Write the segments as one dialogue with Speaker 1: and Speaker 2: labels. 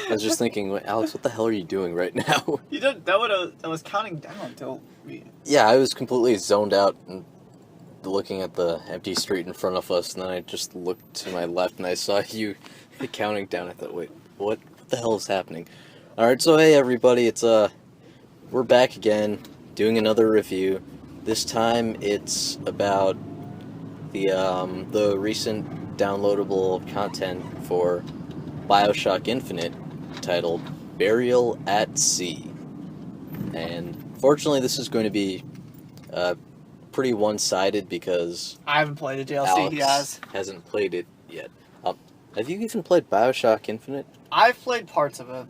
Speaker 1: I was just thinking, Alex, what the hell are you doing right now?
Speaker 2: You didn't know what I was counting down till we...
Speaker 1: Yeah, I was completely zoned out and looking at the empty street in front of us, and then I just looked to my left and I saw you counting down. I thought, wait, what the hell is happening? Alright, so hey everybody, it's we're back again, doing another review. This time it's about the recent downloadable content for Bioshock Infinite, titled Burial at Sea. And fortunately this is going to be pretty one-sided because
Speaker 2: I haven't played the DLC,
Speaker 1: Alex
Speaker 2: he has.
Speaker 1: hasn't played it yet. Have you even played Bioshock Infinite?
Speaker 2: I've played parts of it.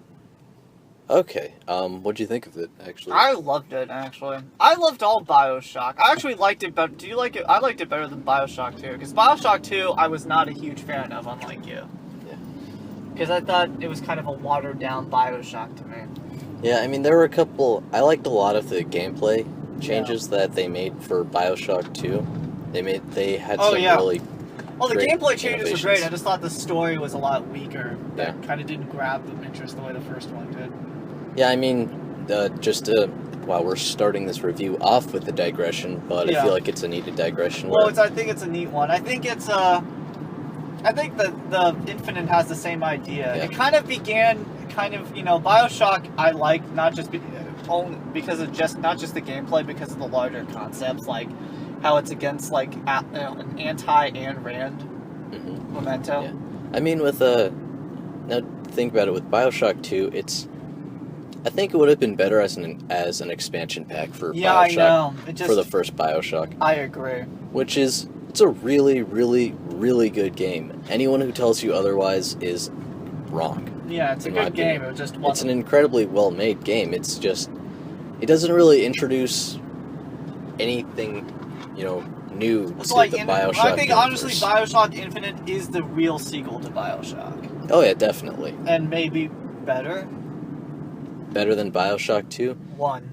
Speaker 1: Okay, what'd you think of it, actually?
Speaker 2: I loved it, actually. I loved all Bioshock. I actually liked it better. Do you like it? I liked it better than Bioshock 2, because Bioshock 2 I was not a huge fan of, unlike you.
Speaker 1: Yeah.
Speaker 2: Because I thought it was kind of a watered-down Bioshock to me.
Speaker 1: Yeah, I mean, there were a couple... I liked a lot of the gameplay changes that they made for Bioshock 2. They had some really...
Speaker 2: Well, the
Speaker 1: great
Speaker 2: gameplay changes were great. I
Speaker 1: innovations.
Speaker 2: just thought the story was a lot weaker. That
Speaker 1: Yeah.
Speaker 2: kind of didn't grab the interest the way the first one did.
Speaker 1: Yeah, I mean, while we're starting this review off with the digression, but
Speaker 2: Yeah.
Speaker 1: I feel like it's a needed digression.
Speaker 2: Well, I think it's a neat one. I think it's I think that the Infinite has the same idea.
Speaker 1: Yeah.
Speaker 2: It kind of began, Bioshock. I liked not just only because of not just the gameplay, because of the larger concepts, like how it's against like an anti-Ayn Rand memento.
Speaker 1: Yeah. I mean, now think about it, with Bioshock 2, I think it would have been better as an expansion pack for Bioshock.
Speaker 2: I know.
Speaker 1: For the first Bioshock.
Speaker 2: I agree.
Speaker 1: It's a really, really, really good game. Anyone who tells you otherwise is wrong.
Speaker 2: Yeah, it's a good game. It just wasn't.
Speaker 1: It's an incredibly well-made game. It's just, it doesn't really introduce anything, new to the Bioshock
Speaker 2: I think, honestly,
Speaker 1: universe.
Speaker 2: Bioshock Infinite is the real sequel to Bioshock.
Speaker 1: Oh yeah, definitely.
Speaker 2: And maybe better.
Speaker 1: Better than Bioshock 2?
Speaker 2: One.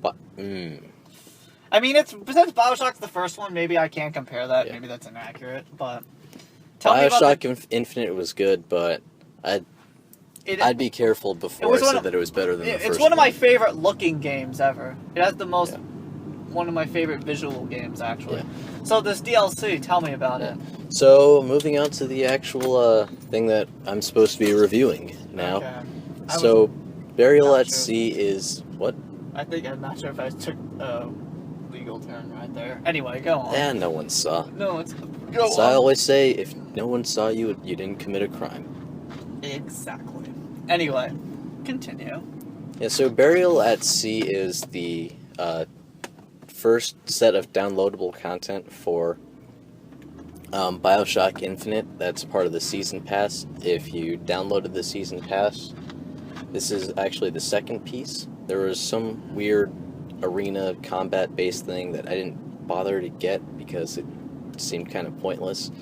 Speaker 1: But,
Speaker 2: I mean, since Bioshock's the first one, maybe I can't compare that.
Speaker 1: Yeah.
Speaker 2: Maybe that's inaccurate, but...
Speaker 1: Bioshock Infinite was good, but I'd be careful before I said that it was better than the first one.
Speaker 2: It's one of my favorite looking games ever. It has the most... One of my favorite visual games, actually.
Speaker 1: Yeah.
Speaker 2: So this DLC, tell me about it.
Speaker 1: So, moving on to the actual thing that I'm supposed to be reviewing now.
Speaker 2: Okay.
Speaker 1: So, Burial at
Speaker 2: sure.
Speaker 1: Sea is... What?
Speaker 2: I'm not sure if I took a legal term right there. Anyway, go on.
Speaker 1: Yeah, no one saw.
Speaker 2: No, go
Speaker 1: So
Speaker 2: on.
Speaker 1: I always say, if no one saw you, you didn't commit a crime.
Speaker 2: Exactly. Anyway, continue.
Speaker 1: Yeah, so Burial at Sea is the first set of downloadable content for Bioshock Infinite. That's part of the Season Pass. If you downloaded the Season Pass, this is actually the second piece. There was some weird arena combat-based thing that I didn't bother to get because it seemed kind of pointless.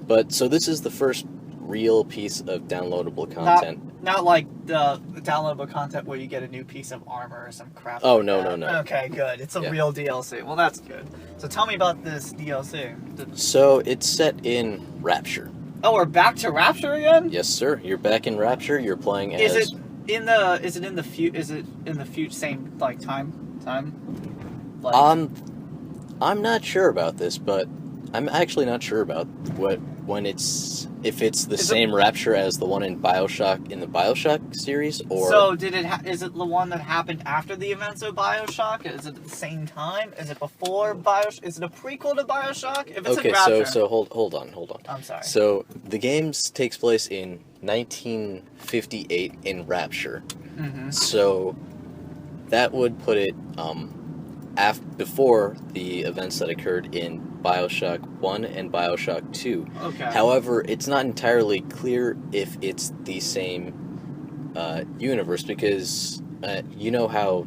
Speaker 1: But, so this is the first real piece of downloadable content.
Speaker 2: Not like the downloadable content where you get a new piece of armor or some crap.
Speaker 1: Oh,
Speaker 2: like
Speaker 1: no,
Speaker 2: that.
Speaker 1: no.
Speaker 2: Okay, good. It's a real DLC. Well, that's good. So tell me about this DLC.
Speaker 1: So it's set in Rapture.
Speaker 2: Oh, we're back to Rapture again?
Speaker 1: Yes, sir. You're back in Rapture. You're playing as...
Speaker 2: Is it in the future same like time? Like,
Speaker 1: I'm not sure about this, but I'm actually not sure about if it's the same Rapture as the one in the Bioshock series, or...
Speaker 2: So is it the one that happened after the events of Bioshock? Is it at the same time? Is it before Bioshock? Is it a prequel to Bioshock? If it's in Rapture...
Speaker 1: so hold on.
Speaker 2: I'm sorry.
Speaker 1: So the game takes place in 1958 in Rapture.
Speaker 2: Mm-hmm.
Speaker 1: So that would put it before the events that occurred in Bioshock 1 and Bioshock 2.
Speaker 2: Okay.
Speaker 1: However, it's not entirely clear if it's the same universe, because you know how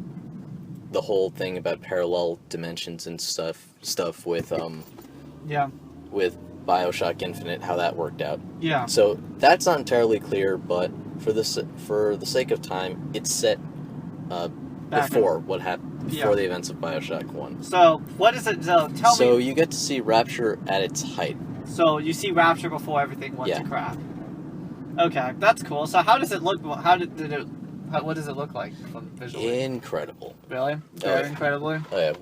Speaker 1: the whole thing about parallel dimensions and stuff with with Bioshock Infinite, how that worked out.
Speaker 2: Yeah.
Speaker 1: So that's not entirely clear, but for the sake of time, it's set before what happened. Before the events of Bioshock 1.
Speaker 2: So, what is it? So, tell me...
Speaker 1: So, you get to see Rapture at its height.
Speaker 2: So, you see Rapture before everything went to crap. Okay, that's cool. So how does it look? What does it look like from visually?
Speaker 1: Incredible.
Speaker 2: Really? Very incredibly.
Speaker 1: Oh yeah.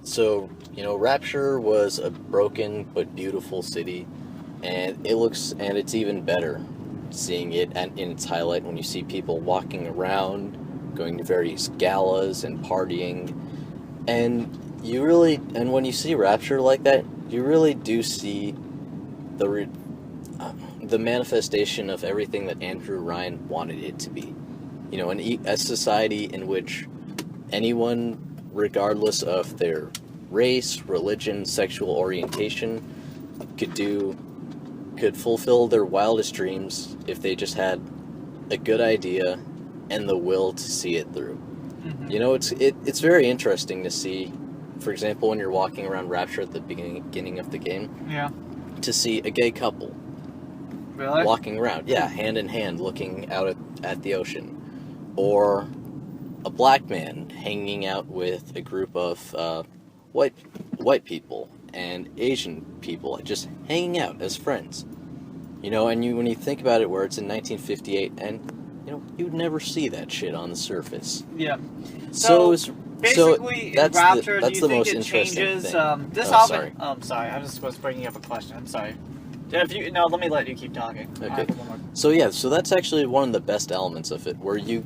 Speaker 1: So, Rapture was a broken but beautiful city, and it's even better seeing it in its highlight when you see people walking around, going to various galas and partying, and when you see Rapture like that, you really do see the manifestation of everything that Andrew Ryan wanted it to be. A society in which anyone, regardless of their race, religion, sexual orientation, could fulfill their wildest dreams if they just had a good idea and the will to see it through.
Speaker 2: Mm-hmm.
Speaker 1: It's very interesting to see, for example, when you're walking around Rapture at the beginning of the game,
Speaker 2: Yeah.
Speaker 1: to see a gay couple
Speaker 2: Really?
Speaker 1: walking around, yeah, hand in hand, looking out at the ocean, or a black man hanging out with a group of white people and Asian people, just hanging out as friends. And when you think about it, where it's in 1958, and you'd never see that shit on the surface.
Speaker 2: Yeah.
Speaker 1: So
Speaker 2: Basically,
Speaker 1: that's
Speaker 2: in Rapture,
Speaker 1: that's
Speaker 2: do you
Speaker 1: the
Speaker 2: think
Speaker 1: most
Speaker 2: it
Speaker 1: interesting
Speaker 2: changes?
Speaker 1: thing.
Speaker 2: This
Speaker 1: Oh,
Speaker 2: often.
Speaker 1: sorry.
Speaker 2: I'm sorry. I was bringing up a question. I'm sorry. Let me let you keep talking. I
Speaker 1: Okay.
Speaker 2: have one more.
Speaker 1: So that's actually one of the best elements of it, where you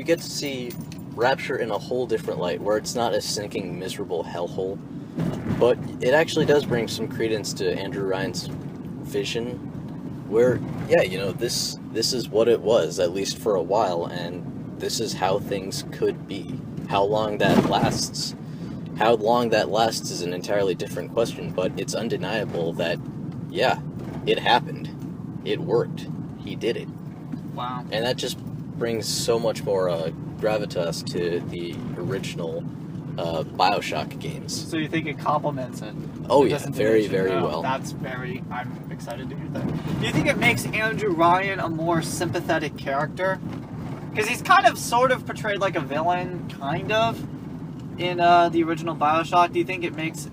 Speaker 1: get to see Rapture in a whole different light, where it's not a sinking, miserable hellhole, but it actually does bring some credence to Andrew Ryan's vision, where this is what it was, at least for a while, and this is how things could be. How long that lasts is an entirely different question, but it's undeniable that it happened. It worked. He did it.
Speaker 2: Wow.
Speaker 1: And that just brings so much more gravitas to the original Bioshock games.
Speaker 2: So you think it complements it?
Speaker 1: Oh
Speaker 2: It
Speaker 1: yeah,
Speaker 2: doesn't
Speaker 1: very,
Speaker 2: diminish it?
Speaker 1: very
Speaker 2: Oh,
Speaker 1: well.
Speaker 2: I'm excited to hear that. Do you think it makes Andrew Ryan a more sympathetic character? Because he's kind of sort of portrayed like a villain, kind of, in the original Bioshock. Do you think it makes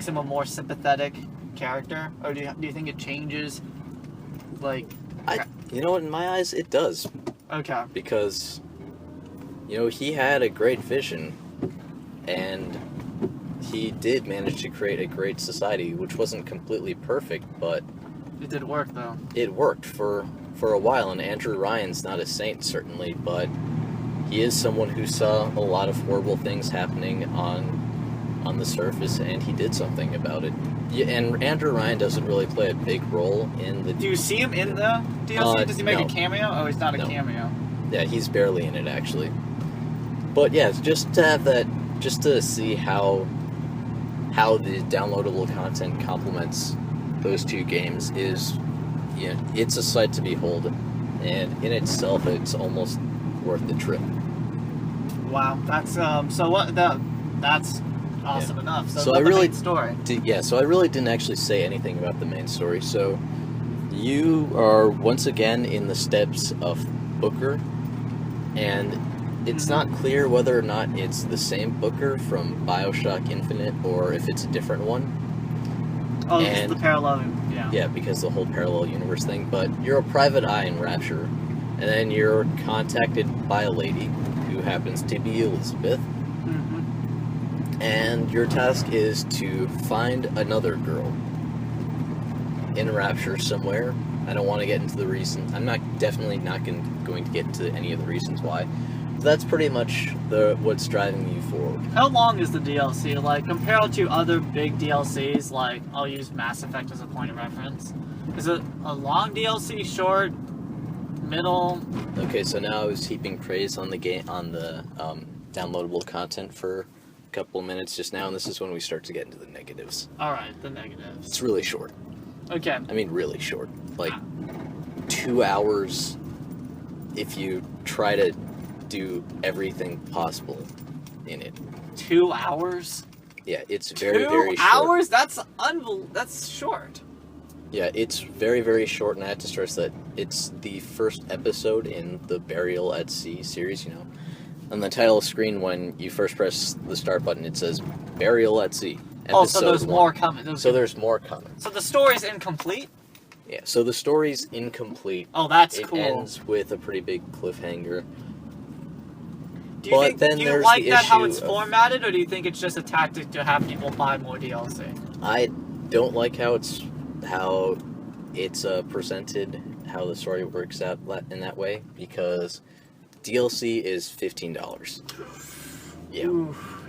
Speaker 2: him a more sympathetic character, or do you think it changes? Like,
Speaker 1: In my eyes, it does,
Speaker 2: okay,
Speaker 1: because he had a great vision, and he did manage to create a great society, which wasn't completely perfect, but
Speaker 2: it did work though.
Speaker 1: it worked for a while. And Andrew Ryan's not a saint, certainly, but he is someone who saw a lot of horrible things happening on the surface, and he did something about it. Yeah, and Andrew Ryan doesn't really play a big role in the...
Speaker 2: Do you see him in the DLC? Does he make
Speaker 1: no.
Speaker 2: a cameo? Oh, he's not a
Speaker 1: No.
Speaker 2: cameo.
Speaker 1: Yeah, he's barely in it, actually. But yeah, just to have that, just to see how the downloadable content complements those two games is, it's a sight to behold, and in itself, it's almost worth the trip.
Speaker 2: Wow, that's that's awesome enough. So
Speaker 1: I
Speaker 2: the
Speaker 1: really
Speaker 2: main story.
Speaker 1: So I really didn't actually say anything about the main story. So you are once again in the steps of Booker, and it's not clear whether or not it's the same Booker from Bioshock Infinite or if it's a different one.
Speaker 2: Oh, this is the parallel. Yeah.
Speaker 1: Yeah, because the whole parallel universe thing. But you're a private eye in Rapture, and then you're contacted by a lady who happens to be Elizabeth.
Speaker 2: Mm-hmm.
Speaker 1: And your task is to find another girl in Rapture somewhere. I don't want to get into the reason. I'm definitely not going to get into any of the reasons why. But that's pretty much what's driving you forward.
Speaker 2: How long is the DLC? Like, compared to other big DLCs, like, I'll use Mass Effect as a point of reference. Is it a long DLC, short, middle?
Speaker 1: Okay, so now I was heaping praise on the game, on the downloadable content for a couple of minutes just now, and this is when we start to get into the negatives.
Speaker 2: Alright, the negatives.
Speaker 1: It's really short.
Speaker 2: Okay.
Speaker 1: I mean, really short. Like, 2 hours if you try to do everything possible in it.
Speaker 2: 2 hours?
Speaker 1: Yeah, it's very, very short.
Speaker 2: 2 hours? That's short.
Speaker 1: Yeah, it's very, very short, and I have to stress that it's the first episode in the Burial at Sea series, On the title screen, when you first press the start button, it says Burial at Sea.
Speaker 2: So there's
Speaker 1: Episode 1.
Speaker 2: more coming.
Speaker 1: So there's more coming.
Speaker 2: So the story's incomplete?
Speaker 1: Yeah, so the story's incomplete.
Speaker 2: Oh, that's
Speaker 1: it
Speaker 2: cool.
Speaker 1: ends with a pretty big cliffhanger.
Speaker 2: Do you,
Speaker 1: But then
Speaker 2: do you
Speaker 1: there's
Speaker 2: like
Speaker 1: the
Speaker 2: that how
Speaker 1: issue
Speaker 2: it's
Speaker 1: of-
Speaker 2: formatted, or do you think it's just a tactic to have people buy more DLC?
Speaker 1: I don't like how it's presented, how the story works out in that way, because DLC is $15. Yeah.
Speaker 2: Oof.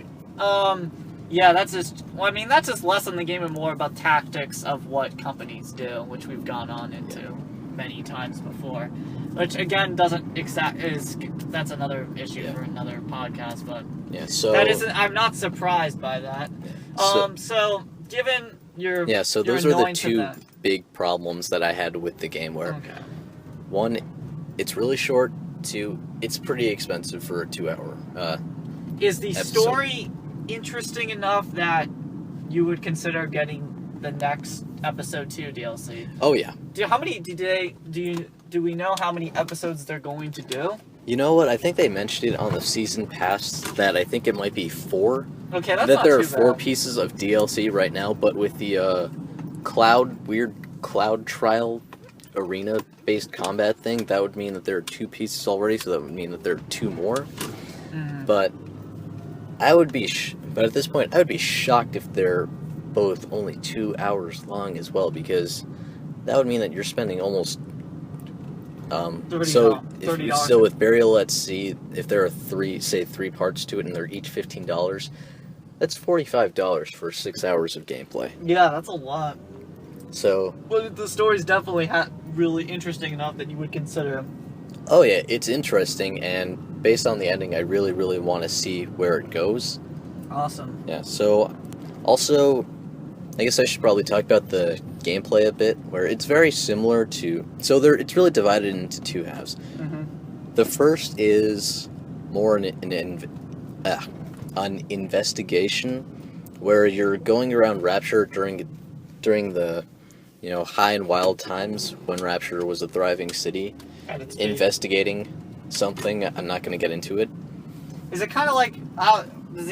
Speaker 2: Yeah, that's just. Well, I mean, that's just less in the game and more about tactics of what companies do, which we've gone on into many times before. Which again doesn't that's another issue for another podcast, but
Speaker 1: Yeah. So
Speaker 2: that isn't. I'm not surprised by that. So given your
Speaker 1: so
Speaker 2: your
Speaker 1: those are the
Speaker 2: annoyance
Speaker 1: two
Speaker 2: at that-
Speaker 1: big problems that I had with the game. Where
Speaker 2: Okay.
Speaker 1: one, it's really short. Two, it's pretty expensive for a 2-hour.
Speaker 2: Is the
Speaker 1: episode.
Speaker 2: story interesting enough that you would consider getting the next episode 2 DLC?
Speaker 1: Oh yeah.
Speaker 2: Do we know how many episodes they're going to do?
Speaker 1: You know what? I think they mentioned it on the season pass that I think it might be 4.
Speaker 2: Okay, that's
Speaker 1: that
Speaker 2: not
Speaker 1: there are
Speaker 2: too
Speaker 1: 4
Speaker 2: bad.
Speaker 1: pieces of DLC right now, but with the weird cloud trial arena based combat thing, that would mean that there are 2 pieces already, so that would mean that there are 2 more.
Speaker 2: Mhm.
Speaker 1: But but at this point I would be shocked if they're both only 2 hours long as well, because that would mean that you're spending almost
Speaker 2: $30.
Speaker 1: with Burial at Sea, if there are 3 parts to it and they're each $15, that's $45 for 6 hours of gameplay.
Speaker 2: Yeah, that's a lot.
Speaker 1: So,
Speaker 2: But the story's definitely really interesting enough that you would consider.
Speaker 1: oh yeah, it's interesting, and based on the ending, I really, really want to see where it goes.
Speaker 2: Awesome.
Speaker 1: Yeah, so, also, I guess I should probably talk about the gameplay a bit, where it's very similar to... So it's really divided into 2 halves.
Speaker 2: Mm-hmm.
Speaker 1: The first is more an investigation, where you're going around Rapture during the high and wild times when Rapture was a thriving city, investigating something. I'm not going to get into it.
Speaker 2: Is it kind of like how does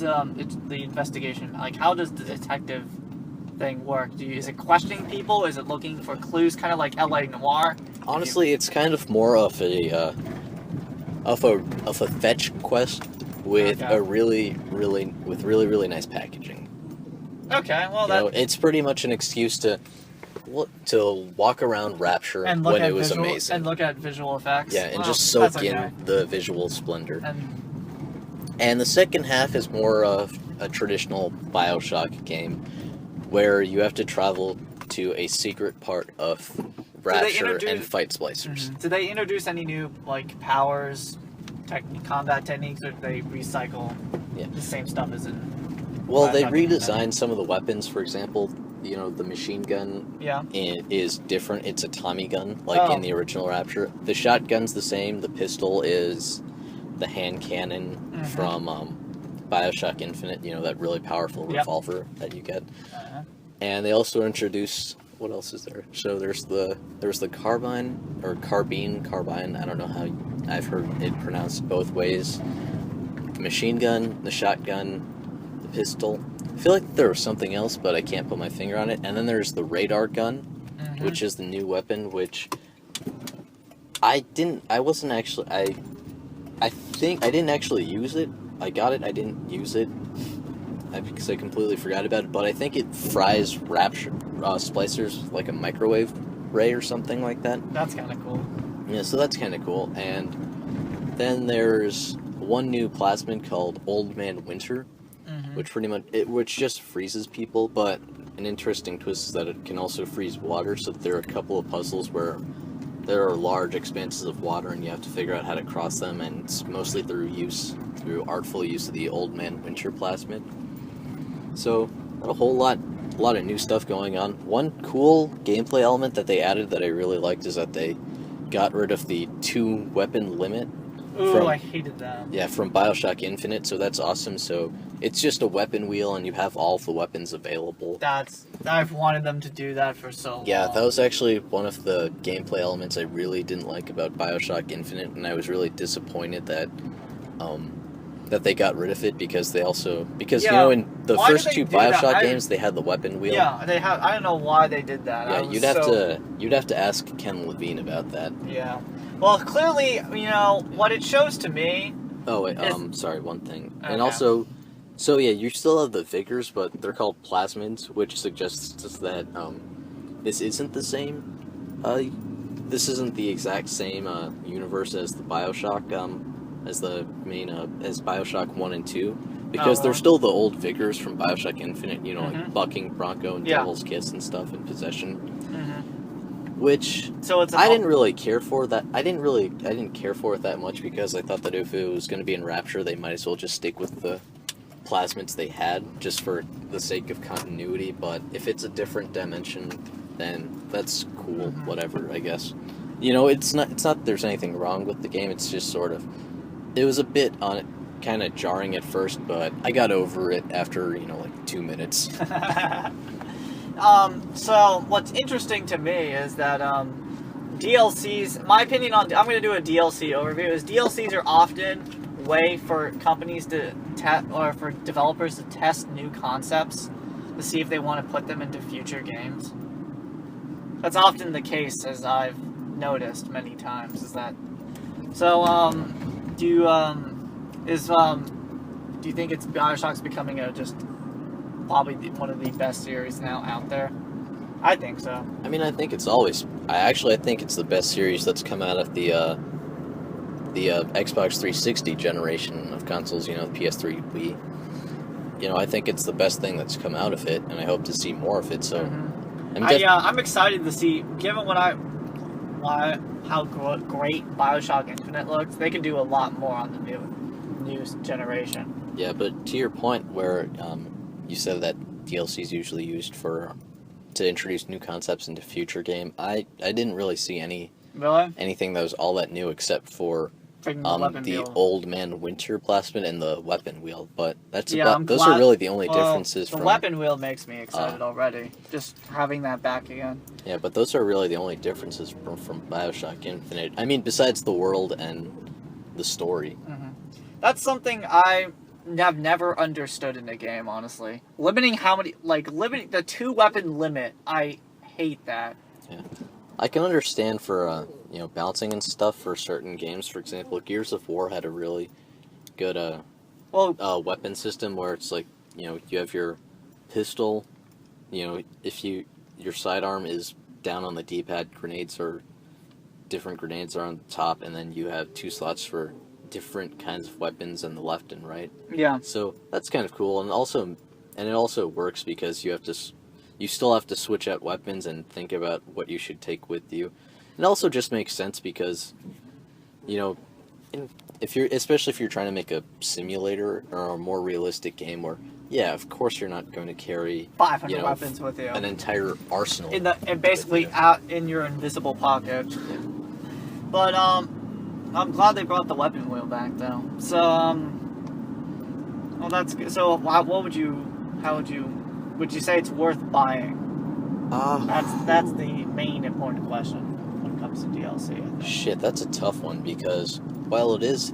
Speaker 2: the investigation, like, how does the detective thing work? Is it questioning people? Is it looking for clues, kind of like LA Noire?
Speaker 1: Honestly, it's kind of more of a fetch quest with really nice packaging.
Speaker 2: Okay, well
Speaker 1: It's pretty much an excuse to walk around Rapture
Speaker 2: and look
Speaker 1: when
Speaker 2: at
Speaker 1: it was amazing.
Speaker 2: and look at visual effects.
Speaker 1: Yeah, and
Speaker 2: Wow,
Speaker 1: just soak
Speaker 2: that's
Speaker 1: in
Speaker 2: okay.
Speaker 1: the visual splendor.
Speaker 2: And
Speaker 1: And the second half is more of a traditional Bioshock game, where you have to travel to a secret part of Rapture and fight splicers.
Speaker 2: Did they introduce any new powers, combat techniques, or did they recycle the same stuff as in?
Speaker 1: Well, they
Speaker 2: Bioshock
Speaker 1: redesigned
Speaker 2: Infinite?
Speaker 1: some of the weapons. For example, the machine gun is different. It's a Tommy gun, like in the original Rapture. The shotgun's the same. The pistol is the hand cannon from Bioshock Infinite. That really powerful revolver that you get. And they also introduced, what else is there? So there's the carbine. I don't know how I've heard it pronounced both ways. The machine gun, the shotgun, the pistol. I feel like there was something else, but I can't put my finger on it. And then there's the radar gun, which is the new weapon, which I think I didn't actually use it. I got it, I didn't use it, because I completely forgot about it, but I think it fries Rapture splicers like a microwave ray or something like that.
Speaker 2: That's kind of cool.
Speaker 1: Yeah, so that's kind of cool. And then there's one new plasmid called Old Man Winter, which just freezes people, but an interesting twist is that it can also freeze water, so there are a couple of puzzles where there are large expanses of water and you have to figure out how to cross them, and it's mostly through artful use of the Old Man Winter plasmid. So, a whole lot of new stuff going on. One cool gameplay element that they added that I really liked is that they got rid of the 2-weapon limit.
Speaker 2: Ooh, I hated that.
Speaker 1: Yeah, from Bioshock Infinite, so that's awesome. So it's just a weapon wheel, and you have all of the weapons available.
Speaker 2: I've wanted them to do that for so long.
Speaker 1: Yeah, that was actually one of the gameplay elements I really didn't like about Bioshock Infinite, and I was really disappointed that that they got rid of it because they also because
Speaker 2: Yeah,
Speaker 1: in the
Speaker 2: why did
Speaker 1: first
Speaker 2: they
Speaker 1: two
Speaker 2: do that?
Speaker 1: Bioshock games they had the weapon wheel.
Speaker 2: Yeah, they have. I don't know why they did that.
Speaker 1: Yeah, you'd have to ask Ken Levine about that.
Speaker 2: Yeah. Well, clearly, what it shows to me.
Speaker 1: Oh wait, sorry, one thing,
Speaker 2: Okay.
Speaker 1: and also, so yeah, you still have the Vigors, but they're called plasmids, which suggests that this isn't the same. This isn't the exact same universe as the Bioshock, as the main as Bioshock 1 and 2, because they're still the old Vigors from Bioshock Infinite. Like Bucking, Bronco, and Devil's Kiss and stuff, and Possession. Which I didn't really care for that. I didn't care for it that much because I thought that if it was going to be in Rapture, they might as well just stick with the plasmids they had, just for the sake of continuity. But if it's a different dimension, then that's cool. Whatever, I guess. It's not that there's anything wrong with the game. It's just sort of, it was a bit kind of jarring at first, but I got over it after like 2 minutes.
Speaker 2: So what's interesting to me is that DLCs, my opinion on, I'm going to do a DLC overview, is DLCs are often a way for companies to or for developers to test new concepts to see if they want to put them into future games. That's often the case, as I've noticed many times. Is that so? Do you think it's Bioshock's becoming just probably one of the best series now out there? I think so.
Speaker 1: I mean, I think it's always. I think it's the best series that's come out of the Xbox 360 generation of consoles. The PS3, Wii. I think it's the best thing that's come out of it, and I hope to see more of it. So,
Speaker 2: I'm excited to see. Given how great Bioshock Infinite looks, they can do a lot more on the new generation.
Speaker 1: Yeah, but to your point, where you said that DLC is usually used to introduce new concepts into future game, I didn't really see anything that was all that new except for the Old Man Winter plasmid and the weapon wheel, but those are really the only differences.
Speaker 2: The weapon wheel makes me excited already, just having that back again.
Speaker 1: Yeah, but those are really the only differences from Bioshock Infinite. I mean, besides the world and the story.
Speaker 2: That's something I have never understood in a game, honestly. Limiting the 2-weapon limit, I hate that.
Speaker 1: Yeah. I can understand for, balancing and stuff for certain games. For example, Gears of War had a really good, weapon system where it's like, you have your pistol, if your sidearm is down on the D-pad, different grenades are on the top, and then you have 2 slots for different kinds of weapons on the left and right.
Speaker 2: Yeah.
Speaker 1: So that's kind of cool, and it also works because you still have to switch out weapons and think about what you should take with you. It also just makes sense because, especially if you're trying to make a simulator or a more realistic game where, yeah, of course you're not going to carry
Speaker 2: 500 weapons with you,
Speaker 1: an entire arsenal,
Speaker 2: and basically out in your invisible pocket. Yeah. But I'm glad they brought the weapon wheel back, though. So, well, that's good. So, would you say it's worth buying? That's the main important question when it comes to DLC, I think.
Speaker 1: Shit, that's a tough one because while it's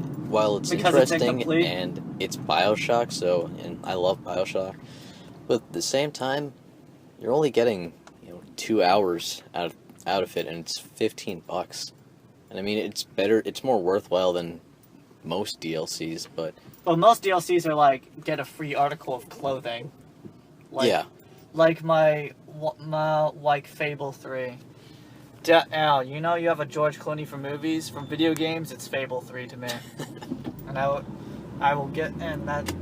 Speaker 1: interesting and it's Bioshock, and I love Bioshock, but at the same time, you're only getting 2 hours out of it, and it's $15. And I mean, it's more worthwhile than most DLCs, but...
Speaker 2: Well, most DLCs are like, get a free article of clothing. Like like Fable 3. Al, you have a George Clooney from movies, from video games, it's Fable 3 to me. And I will get, and that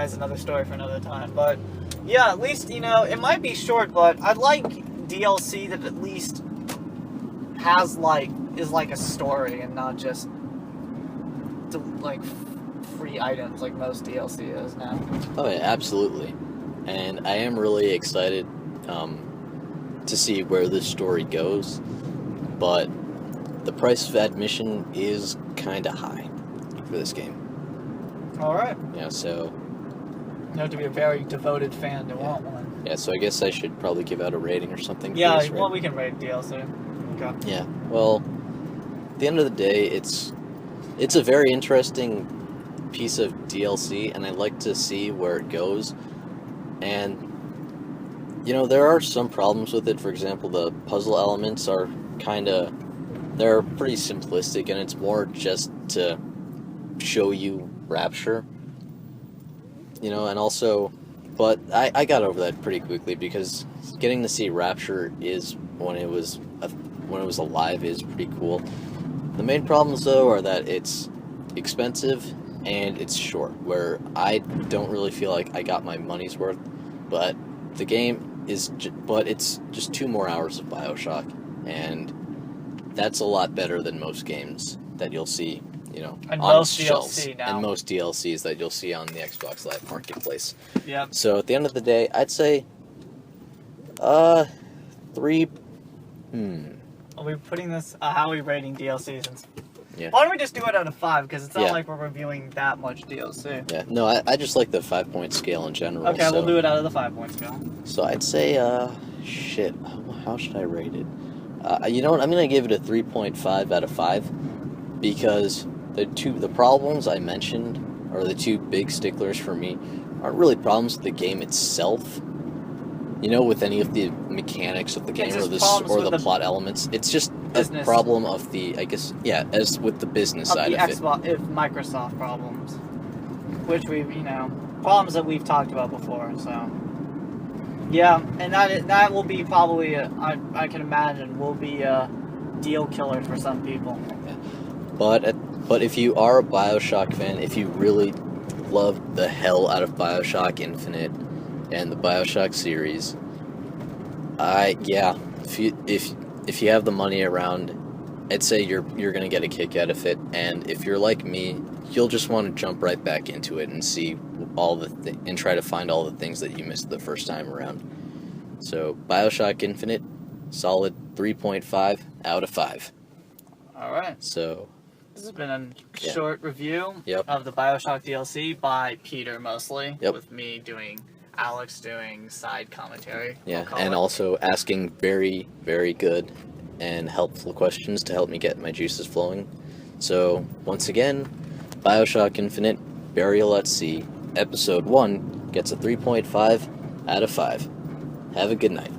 Speaker 2: is another story for another time. But, yeah, at least, it might be short, but I'd like DLC that at least has, is like a story and not just free items like most DLC is now.
Speaker 1: Oh yeah, absolutely. And I am really excited to see where this story goes, but the price of admission is kind of high for this game.
Speaker 2: Alright.
Speaker 1: Yeah, so...
Speaker 2: You have to be a very devoted fan to want one.
Speaker 1: Yeah, so I guess I should probably give out a rating or something.
Speaker 2: Yeah,
Speaker 1: for this, right?
Speaker 2: Well, we can rate DLC. Okay.
Speaker 1: Yeah, well, at the end of the day, it's a very interesting piece of DLC, and I like to see where it goes. And there are some problems with it. For example, the puzzle elements are they're pretty simplistic, and it's more just to show you Rapture. And also, but I got over that pretty quickly, because getting to see Rapture is when it was alive is pretty cool. The main problems, though, are that it's expensive and it's short, where I don't really feel like I got my money's worth. But the game but it's just 2 more hours of Bioshock, and that's a lot better than most games that you'll see,
Speaker 2: and
Speaker 1: on
Speaker 2: most
Speaker 1: shelves,
Speaker 2: DLC now.
Speaker 1: and most DLCs that you'll see on the Xbox Live Marketplace.
Speaker 2: Yep.
Speaker 1: So at the end of the day, I'd say, 3.
Speaker 2: Are we putting this? How are we rating DLC?
Speaker 1: Yeah.
Speaker 2: Why don't we just do it out of 5? Because it's not
Speaker 1: Yeah.
Speaker 2: like we're reviewing that much DLC.
Speaker 1: Yeah. No, I just like the 5-point scale in general.
Speaker 2: Okay,
Speaker 1: so,
Speaker 2: we'll do it out of the 5-point scale.
Speaker 1: So I'd say, shit. How should I rate it? You know what? I'm gonna give it a 3.5 out of 5, because the problems I mentioned, or the 2 big sticklers for me, aren't really problems with the game itself. With any of the mechanics of the game,
Speaker 2: It's
Speaker 1: or
Speaker 2: just problems
Speaker 1: the
Speaker 2: with the
Speaker 1: plot elements. It's just a
Speaker 2: business.
Speaker 1: problem of the, I guess, as with the business
Speaker 2: Of
Speaker 1: side
Speaker 2: the
Speaker 1: of it.
Speaker 2: Xbox, if Microsoft problems, which we've problems that we've talked about before. So yeah, and that will be probably I can imagine will be a deal killer for some people.
Speaker 1: Yeah. But if you are a Bioshock fan, if you really love the hell out of Bioshock Infinite and the Bioshock series, if you have the money around, I'd say you're gonna get a kick out of it. And if you're like me, you'll just want to jump right back into it and see and try to find all the things that you missed the first time around. So Bioshock Infinite, solid 3.5 out of 5.
Speaker 2: All right.
Speaker 1: So
Speaker 2: This has been a short review
Speaker 1: Yep.
Speaker 2: of the Bioshock DLC by Peter mostly,
Speaker 1: Yep.
Speaker 2: with me Alex doing side commentary.
Speaker 1: yeah,
Speaker 2: we'll
Speaker 1: and
Speaker 2: call it.
Speaker 1: also asking very, very good and helpful questions to help me get my juices flowing. So once again, Bioshock Infinite, Burial at Sea, Episode 1 gets a 3.5 out of 5. Have a good night.